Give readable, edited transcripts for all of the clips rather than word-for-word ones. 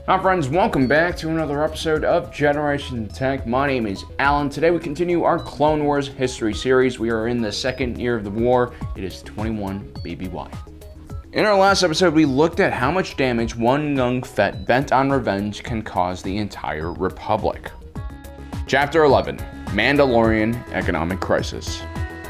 Hi friends, welcome back to another episode of Generation Tech. My name is Alan. Today we continue our Clone Wars history series. We are in the second year of the war. It is 21 BBY. In our last episode, we looked at how much damage one young Fett bent on revenge can cause the entire Republic. Chapter 11, Mandalorian Economic Crisis.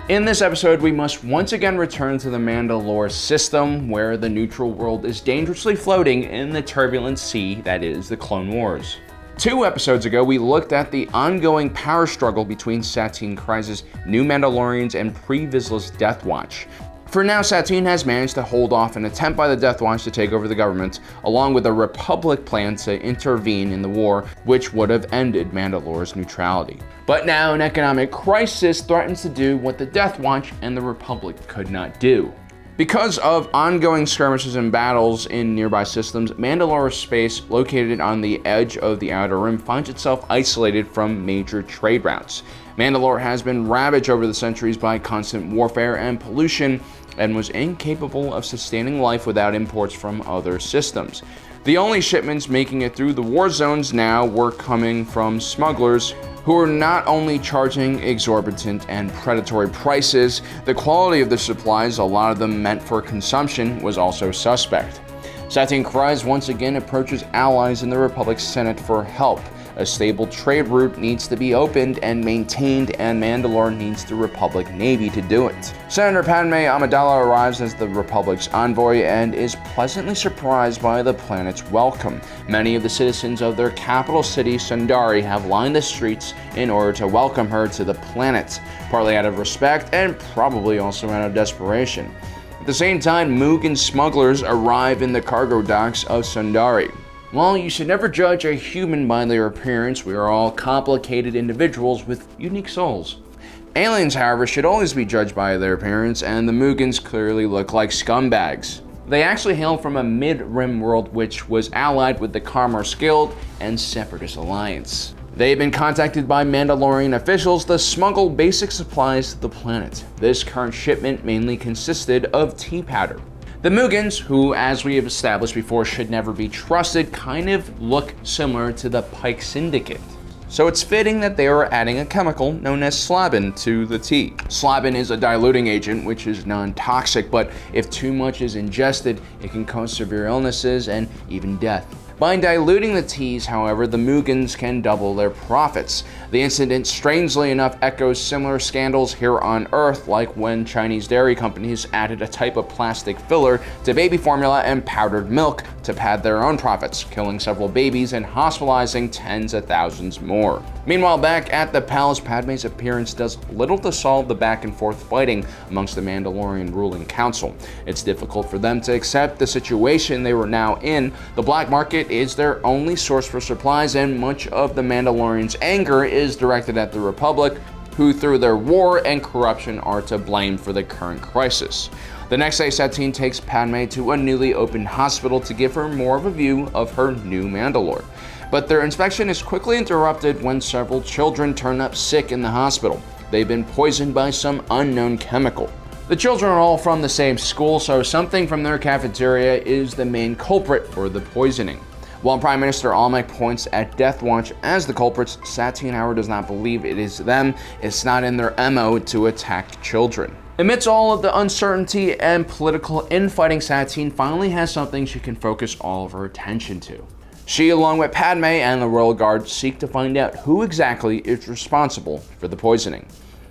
In this episode, we must once again return to the Mandalore system, where the neutral world is dangerously floating in the turbulent sea that is the Clone Wars. 2 episodes ago, we looked at the ongoing power struggle between Satine Kryze's new Mandalorians and Pre Vizsla's Death Watch. For now, Satine has managed to hold off an attempt by the Death Watch to take over the government, along with a Republic plan to intervene in the war, which would have ended Mandalore's neutrality. But now an economic crisis threatens to do what the Death Watch and the Republic could not do. Because of ongoing skirmishes and battles in nearby systems, Mandalore's space, located on the edge of the Outer Rim, finds itself isolated from major trade routes. Mandalore has been ravaged over the centuries by constant warfare and pollution, and was incapable of sustaining life without imports from other systems. The only shipments making it through the war zones now were coming from smugglers, who were not only charging exorbitant and predatory prices, the quality of the supplies, a lot of them meant for consumption, was also suspect. Satine Kryze once again approaches allies in the Republic's Senate for help. A stable trade route needs to be opened and maintained, and Mandalore needs the Republic Navy to do it. Senator Padme Amidala arrives as the Republic's envoy and is pleasantly surprised by the planet's welcome. Many of the citizens of their capital city, Sundari, have lined the streets in order to welcome her to the planet, partly out of respect and probably also out of desperation. At the same time, Mugen smugglers arrive in the cargo docks of Sundari. While you should never judge a human by their appearance, we are all complicated individuals with unique souls. Aliens, however, should always be judged by their appearance, and the Mugens clearly look like scumbags. They actually hail from a mid-rim world which was allied with the Karmars Guild and Separatist Alliance. They've been contacted by Mandalorian officials to smuggle basic supplies to the planet. This current shipment mainly consisted of tea powder. The Mugens, who, as we have established before, should never be trusted, kind of look similar to the Pike Syndicate. So it's fitting that they are adding a chemical known as slabin to the tea. Slabin is a diluting agent which is non-toxic, but if too much is ingested, it can cause severe illnesses and even death. By diluting the teas, however, the Mugens can double their profits. The incident, strangely enough, echoes similar scandals here on Earth, like when Chinese dairy companies added a type of plastic filler to baby formula and powdered milk to pad their own profits, killing several babies and hospitalizing tens of thousands more. Meanwhile, back at the palace, Padme's appearance does little to solve the back and forth fighting amongst the Mandalorian ruling council. It's difficult for them to accept the situation they were now in. The black market is their only source for supplies, and much of the Mandalorians' anger is directed at the Republic, who through their war and corruption are to blame for the current crisis. The next day, Satine takes Padme to a newly opened hospital to give her more of a view of her new Mandalore. But their inspection is quickly interrupted when several children turn up sick in the hospital. They've been poisoned by some unknown chemical. The children are all from the same school, so something from their cafeteria is the main culprit for the poisoning. While Prime Minister Almec points at Death Watch as the culprits, Satine, however, does not believe it is them. It's not in their MO to attack children. Amidst all of the uncertainty and political infighting, Satine finally has something she can focus all of her attention to. She, along with Padme and the Royal Guard, seek to find out who exactly is responsible for the poisoning.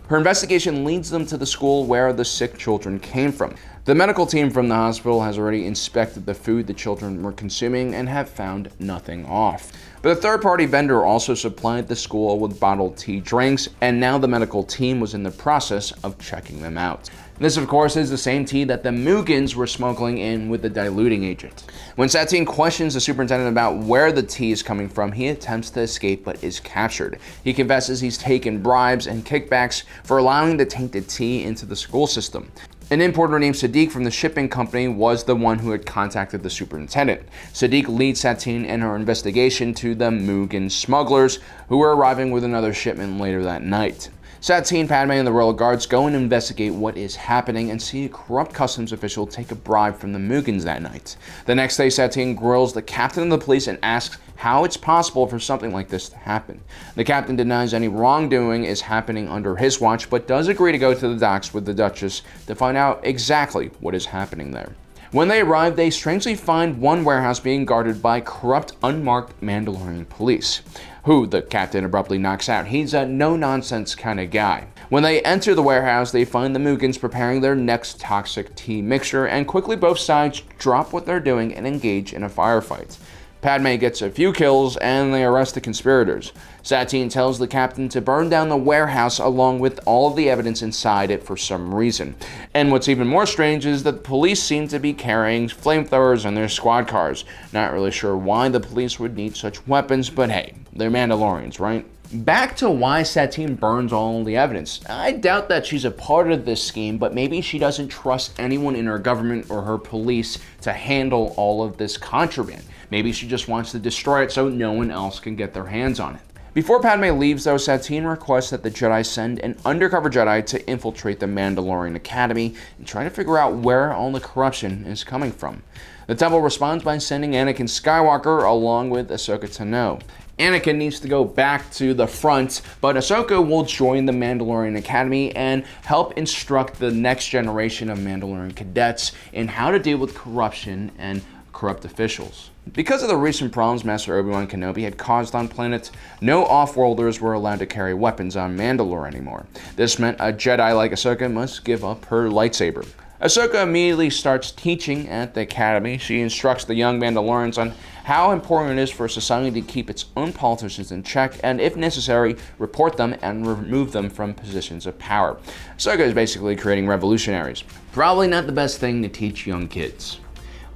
Her investigation leads them to the school where the sick children came from. The medical team from the hospital has already inspected the food the children were consuming and have found nothing off. But a third-party vendor also supplied the school with bottled tea drinks, and now the medical team was in the process of checking them out. This, of course, is the same tea that the Mugens were smuggling in with the diluting agent. When Satine questions the superintendent about where the tea is coming from, he attempts to escape but is captured. He confesses he's taken bribes and kickbacks for allowing the tainted tea into the school system. An importer named Sadiq from the shipping company was the one who had contacted the superintendent. Sadiq leads Satine in her investigation to the Mugen smugglers, who were arriving with another shipment later that night. Satine, Padme, and the royal guards go and investigate what is happening and see a corrupt customs official take a bribe from the Muggins that night. The next day, Satine grills the captain of the police and asks how it's possible for something like this to happen. The captain denies any wrongdoing is happening under his watch, but does agree to go to the docks with the Duchess to find out exactly what is happening there. When they arrive, they strangely find one warehouse being guarded by corrupt, unmarked Mandalorian police, who the captain abruptly knocks out. He's a no-nonsense kind of guy. When they enter the warehouse, they find the Muggins preparing their next toxic tea mixture, and quickly both sides drop what they're doing and engage in a firefight. Padme gets a few kills and they arrest the conspirators. Satine tells the captain to burn down the warehouse along with all of the evidence inside it for some reason. And what's even more strange is that the police seem to be carrying flamethrowers in their squad cars. Not really sure why the police would need such weapons, but hey, they're Mandalorians, right? Back to why Satine burns all the evidence. I doubt that she's a part of this scheme, but maybe she doesn't trust anyone in her government or her police to handle all of this contraband. Maybe she just wants to destroy it so no one else can get their hands on it. Before Padme leaves, though, Satine requests that the Jedi send an undercover Jedi to infiltrate the Mandalorian Academy and try to figure out where all the corruption is coming from. The Temple responds by sending Anakin Skywalker along with Ahsoka Tano. Anakin needs to go back to the front, but Ahsoka will join the Mandalorian Academy and help instruct the next generation of Mandalorian cadets in how to deal with corruption and corrupt officials. Because of the recent problems Master Obi-Wan Kenobi had caused on planet, no off-worlders were allowed to carry weapons on Mandalore anymore. This meant a Jedi like Ahsoka must give up her lightsaber. Ahsoka immediately starts teaching at the academy. She instructs the young Mandalorians on how important it is for society to keep its own politicians in check and, if necessary, report them and remove them from positions of power. Ahsoka is basically creating revolutionaries. Probably not the best thing to teach young kids.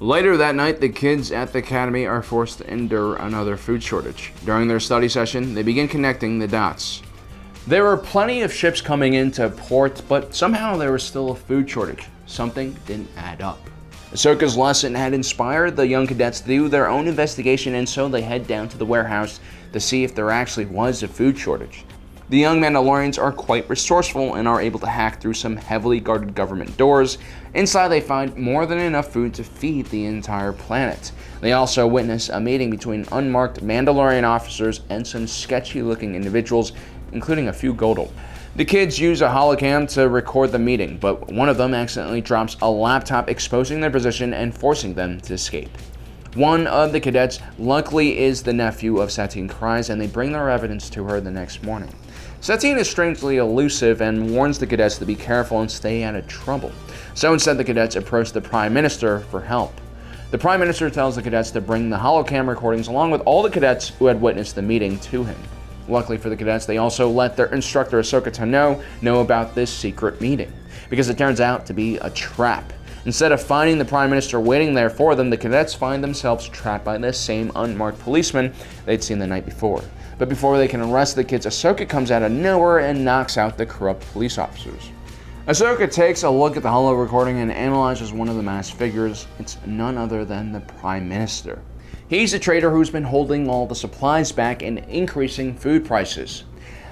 Later that night, the kids at the academy are forced to endure another food shortage. During their study session, they begin connecting the dots. There were plenty of ships coming into port, but somehow there was still a food shortage. Something didn't add up. Ahsoka's lesson had inspired the young cadets to do their own investigation, and so they head down to the warehouse to see if there actually was a food shortage. The young Mandalorians are quite resourceful and are able to hack through some heavily guarded government doors. Inside, they find more than enough food to feed the entire planet. They also witness a meeting between unmarked Mandalorian officers and some sketchy-looking individuals, including a few Goldal. The kids use a holocam to record the meeting, but one of them accidentally drops a laptop, exposing their position and forcing them to escape. One of the cadets luckily is the nephew of Satine Kryze, and they bring their evidence to her the next morning. Satine is strangely elusive and warns the cadets to be careful and stay out of trouble. So instead, the cadets approach the Prime Minister for help. The Prime Minister tells the cadets to bring the holocam recordings along with all the cadets who had witnessed the meeting to him. Luckily for the cadets, they also let their instructor Ahsoka Tano know about this secret meeting, because it turns out to be a trap. Instead of finding the Prime Minister waiting there for them, the cadets find themselves trapped by the same unmarked policeman they'd seen the night before. But before they can arrest the kids, Ahsoka comes out of nowhere and knocks out the corrupt police officers. Ahsoka takes a look at the holo recording and analyzes one of the masked figures. It's none other than the Prime Minister. He's a traitor who's been holding all the supplies back and increasing food prices.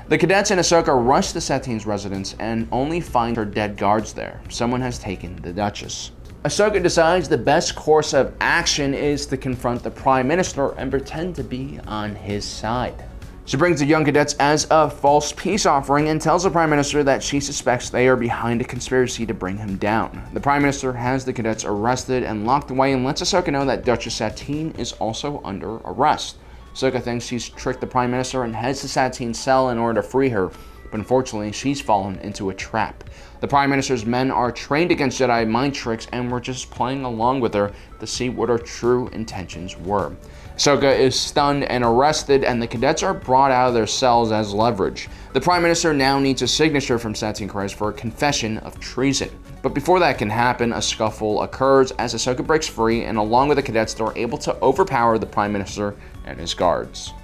The cadets and Ahsoka rush to Satine's residence and only find her dead guards there. Someone has taken the Duchess. Ahsoka decides the best course of action is to confront the Prime Minister and pretend to be on his side. She brings the young cadets as a false peace offering and tells the Prime Minister that she suspects they are behind a conspiracy to bring him down. The Prime Minister has the cadets arrested and locked away and lets Ahsoka know that Duchess Satine is also under arrest. Ahsoka thinks she's tricked the Prime Minister and heads to Satine's cell in order to free her, but unfortunately she's fallen into a trap. The Prime Minister's men are trained against Jedi mind tricks and were just playing along with her to see what her true intentions were. Ahsoka is stunned and arrested, and the cadets are brought out of their cells as leverage. The Prime Minister now needs a signature from Satine Kryze for a confession of treason. But before that can happen, a scuffle occurs as Ahsoka breaks free, and along with the cadets, they're able to overpower the Prime Minister and his guards.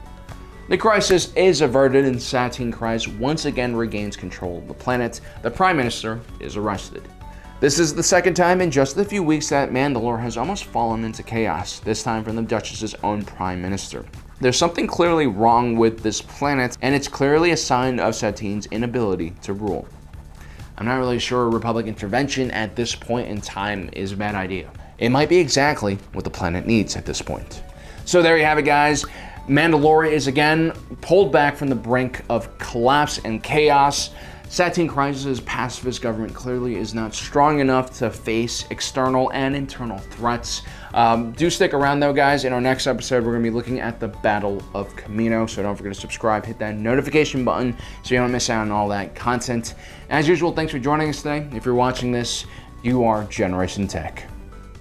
The crisis is averted and Satine Kryze once again regains control of the planet. The Prime Minister is arrested. This is the second time in just a few weeks that Mandalore has almost fallen into chaos, this time from the Duchess's own Prime Minister. There's something clearly wrong with this planet, and it's clearly a sign of Satine's inability to rule. I'm not really sure Republic intervention at this point in time is a bad idea. It might be exactly what the planet needs at this point. So there you have it, guys. Mandalore is again pulled back from the brink of collapse and chaos. Satine Crisis' pacifist government clearly is not strong enough to face external and internal threats. Do stick around though, guys. In our next episode, we're going to be looking at the Battle of Kamino, so don't forget to subscribe, hit that notification button so you don't miss out on all that content. As usual, thanks for joining us today. If you're watching this, you are Generation Tech.